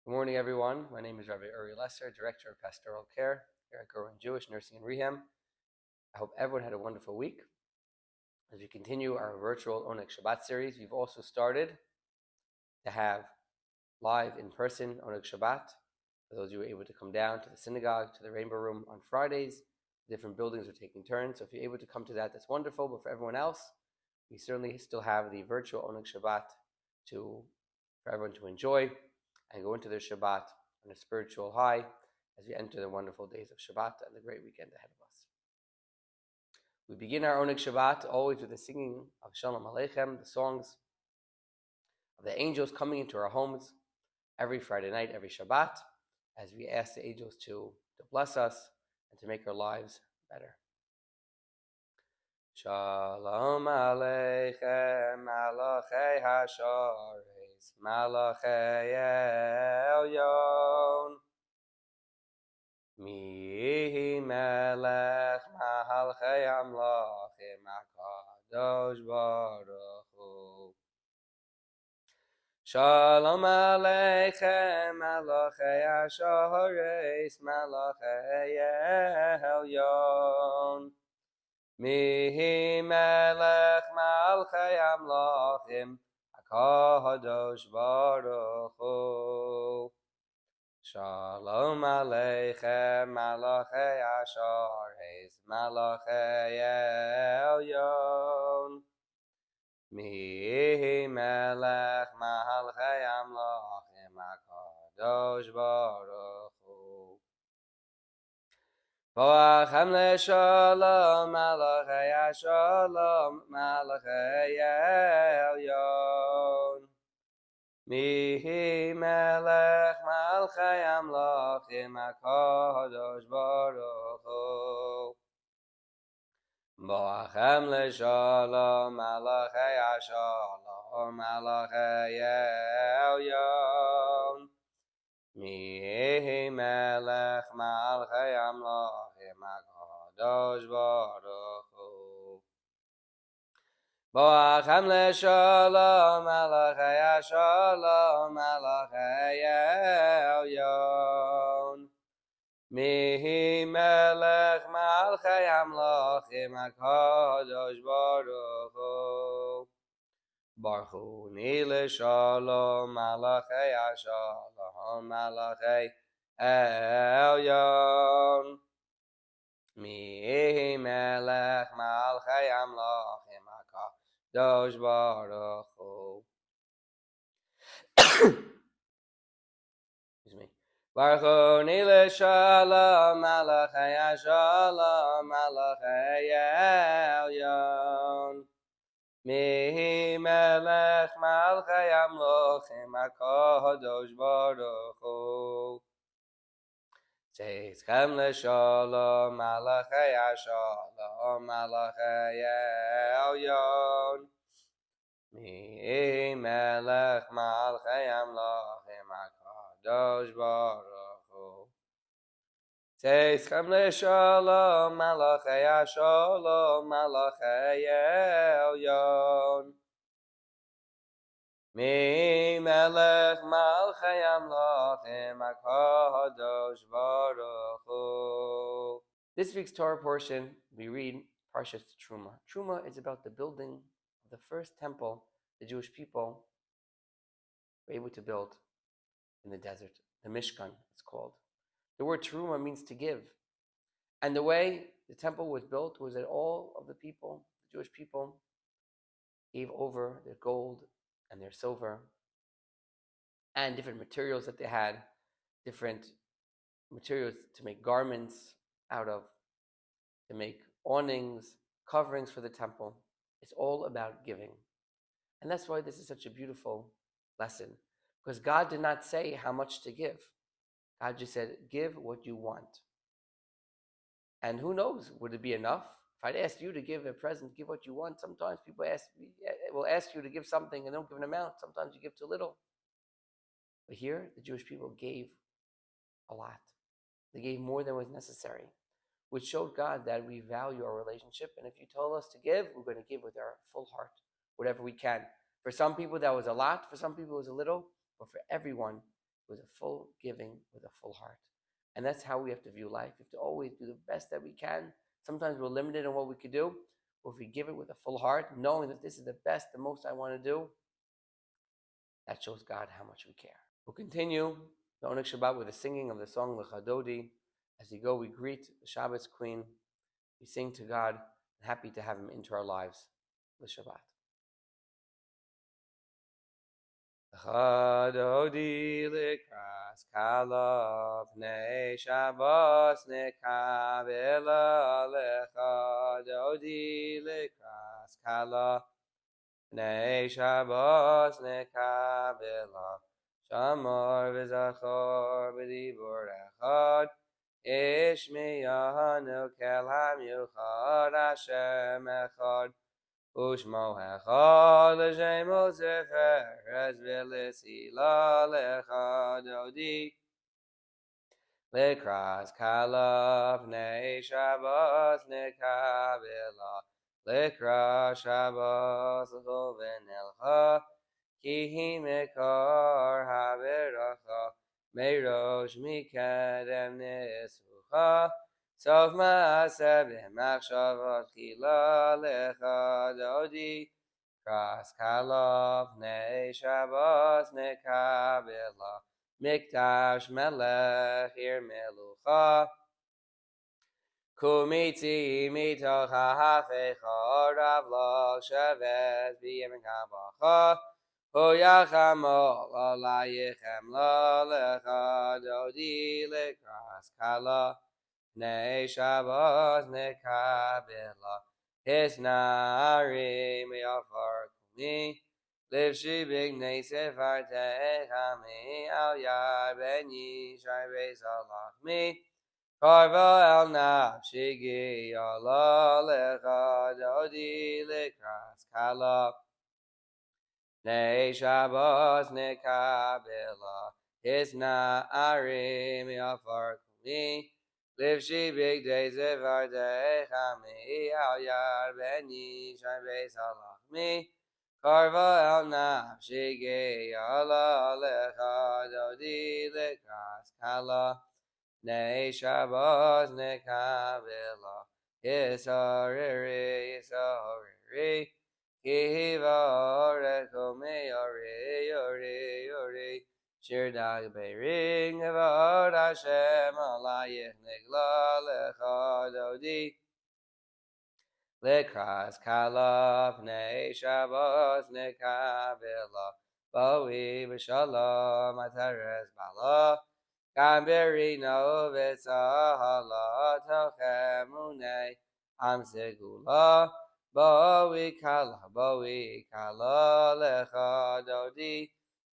Good morning, everyone. My name is Rabbi Director of Pastoral Care here at Gurwin Jewish Nursing and Rehab. I hope everyone had a wonderful week. As we continue our virtual Oneg Shabbat series, we've also started to have live in-person Oneg Shabbat. For those of you who are able to come down to the synagogue, to the Rainbow Room on Fridays, different buildings are taking turns. So if you're able to come to that, that's wonderful. But for everyone else, we certainly still have the virtual Oneg Shabbat for everyone to enjoy and go into their Shabbat on a spiritual high as we enter the wonderful days of Shabbat and the great weekend ahead of us. We begin our Oneg Shabbat always with the singing of Shalom Aleichem, the songs of the angels coming into our homes every Friday night, every Shabbat, as we ask the angels to bless us and to make our lives better. Shalom Aleichem, Malachei HaSharet, Malachei Elyon, Mi Melech Mahalchei Amlachim HaKadosh Baruch Hu. Shalom Aleichem, Malachei HaSharet, Malachei Elyon, Mi Melech Mahalchei Amlachim HaKadosh Baruch Hu. Shalom Aleichem, Malachei HaSharet, Malachei Elyon, Mi Melech Mahalchei Amlachim HaKadosh Baruch Hu. Boachem leShalom, Malachei HaShalom, Malachei Elyon, Mi Melech Malchei Amlachim HaKadosh Baruch Hu. Boachem leShalom, Malachei HaShalom, Malachei Elyon, Mi Melech Malchei Amlachim HaKadosh Baruch Hu. Boachem leShalom, Malachei HaShalom, Malachei Elyon, Mi Melech Malchei Amlachim HaKadosh Baruch Hu. Baruch Hu Ni leShalom, Malachei HaShalom, Malachei Elyon, Mi Melech Malchei Amlachim HaKadosh Baruch Hu. Excuse me. Baruch Hu Ni leShalom, Malachei HaShalom, Malachei Elyon, Mi Melech Malchei Amlachim HaKadosh Baruch Hu. Tzedchem leShalom, Malachei HaShalom, Malachei Elyon, Mi Melech Malchei Amlachim HaKadosh Baruch Hu. Tzedchem leShalom, Malachei HaShalom, Malachei Elyon, Mi Melech Malchei Amlachim HaKadosh Baruch Hu. This week's Torah portion, we read Parshas Truma. Truma is about the building of the first temple the Jewish people were able to build in the desert. The Mishkan, it's called. The word Truma means to give. And the way the temple was built was that all of the people, the Jewish people, gave over their gold and their silver and different materials that they had, different materials to make garments out of, to make awnings, coverings for the temple. It's all about giving. And that's why this is such a beautiful lesson, because God did not say how much to give. God just said, give what you want. And who knows, would it be enough? If I'd ask you to give a present, give what you want, sometimes people will ask you to give something and don't give an amount. Sometimes you give too little. But here, the Jewish people gave a lot. They gave more than was necessary, which showed God that we value our relationship. And if you told us to give, we're going to give with our full heart, whatever we can. For some people, that was a lot. For some people, it was a little. But for everyone, with a full giving, with a full heart. And that's how we have to view life. We have to always do the best that we can. Sometimes we're limited in what we could do, but if we give it with a full heart, knowing that this is the best, the most I want to do, that shows God how much we care. We'll continue the Oneg Shabbat with the singing of the song L'Chadodi. As we go, we greet the Shabbat's queen. We sing to God, happy to have him into our lives. L'Shabbat. L'Chadodi l'kras kala pnei Shabbos nekavela. L'Chadodi l'kras kala pnei Shabbos nekavela. Shamor v'zachor b'dibur echad. Ishmiyanu kel hamiuchad Hashem echad. Ushmo echad l'shemo seferes v'lisila l'chadodi. L'kras kala pnei Shabbos nekavela. L'kras Shabbos l'choven elcha. Ki hi mekor haveracha. Meirosh mikedem nesucha. Sof ma'aseh b'machshavot chila l'chadodi. Kras kala pnei Shabbos nekavela. Mikdash melech ir melucha. Kumiti mitoch ha'hafecha. Rav lo shevet b'yem kabacha. Hoyachamo alayichem lo l'chadodi. L'kras kala pnei Shabbos nekavela. Hisnarim yafar kumi. Livshi b'gnei sefer techami. Al yad ben yishai beis alachmi. Karva el nafshi giyala l'chadodi. L'kras kala pnei Shabbos nekavela. Hisnarim yafar kumi. Livshi b'gnei sefer techami. Al yad ben yishai beis alachmi. Karva el nafshi giyala l'chadodi. L'kras kala pnei Shabbos nekavela. Yisariri, yisariri. Ki v'orecho me'yori, yori, yori. Shir dag beiring v'od Hashem alayich nigla l'chadodi. L'kras kala pnei Shabbos nekavela. Boi b'shalom atares bala. Gamberi no v'tzahala tochemunei am segula. Boi kala l'chadodi.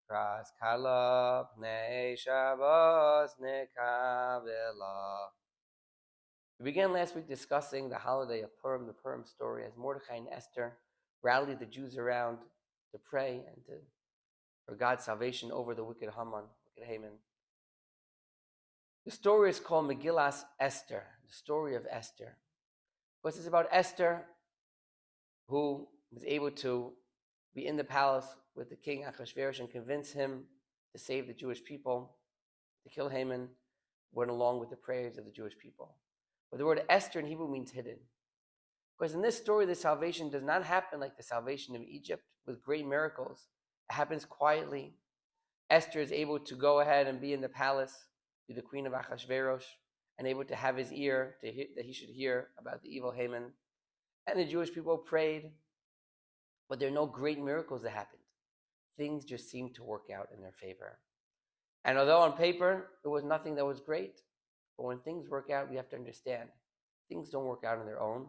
Kras kala pnei Shabbos nekavela. We began last week discussing the holiday of Purim, the Purim story, as Mordechai and Esther rallied the Jews around to pray and for God's salvation over the wicked Haman. The story is called Megillas Esther, the story of Esther. Because it's about Esther, who was able to be in the palace with the king Achashverosh and convince him to save the Jewish people, to kill Haman, went along with the prayers of the Jewish people. But the word Esther in Hebrew means hidden. Because in this story, the salvation does not happen like the salvation of Egypt with great miracles. It happens quietly. Esther is able to go ahead and be in the palace, be the queen of Achashverosh, and able to have his ear to hear, that he should hear about the evil Haman. And the Jewish people prayed, but there are no great miracles that happened. Things just seemed to work out in their favor. And although on paper, it was nothing that was great, but when things work out, we have to understand, things don't work out on their own.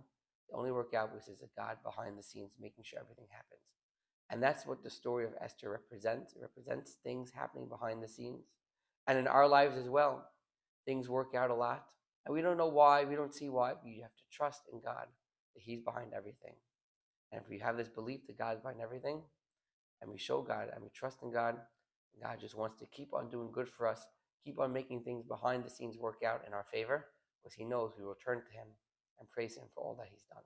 They only work out because there's a God behind the scenes making sure everything happens. And that's what the story of Esther represents. It represents things happening behind the scenes. And in our lives as well, things work out a lot. And we don't know why, we don't see why, but you have to trust in God that He's behind everything. And if we have this belief that God is behind everything, and we show God and we trust in God, God just wants to keep on doing good for us, keep on making things behind the scenes work out in our favor, because He knows we will turn to Him and praise Him for all that He's done.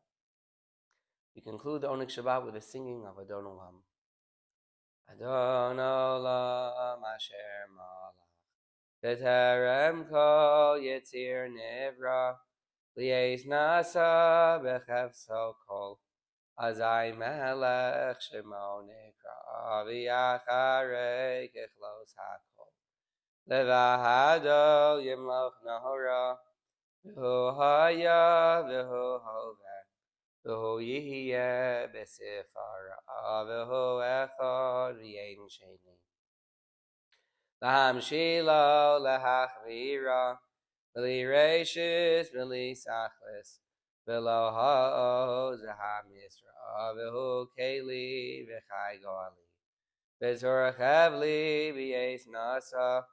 We conclude the Oneg Shabbat with the singing of Adon Olam. Adon Olam Asher Malach B'terem kol yitzir nivra, li'es nasa b'chefso kol. Azai melech shemo nikra, v'yacharei kichlos hakol. Levahado yimloch nahora, v'hu haya v'hu hoveh, v'hu yihye b'sifara, v'hu echad v'yein sheni. L'hamshilo l'hachvira, v'li reishis v'li sachlis, v'lo ha'oz ha'misra, v'hu keli v'chai goali, v'zorach evli v'yes nasa,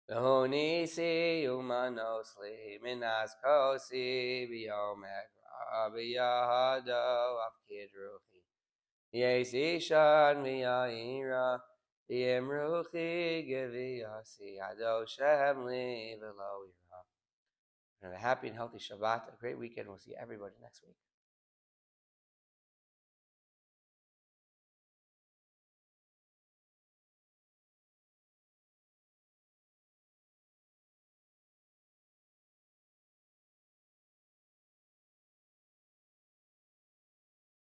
v'hu nisi umanosli, minas kosi v'yom egra, v'yahado avkid ruchi, v'yes ishan v'yahira, v'yemruchi geviyasi, ado shem li v'lo yira. Have a happy and healthy Shabbat, a great weekend. We'll see everybody next week.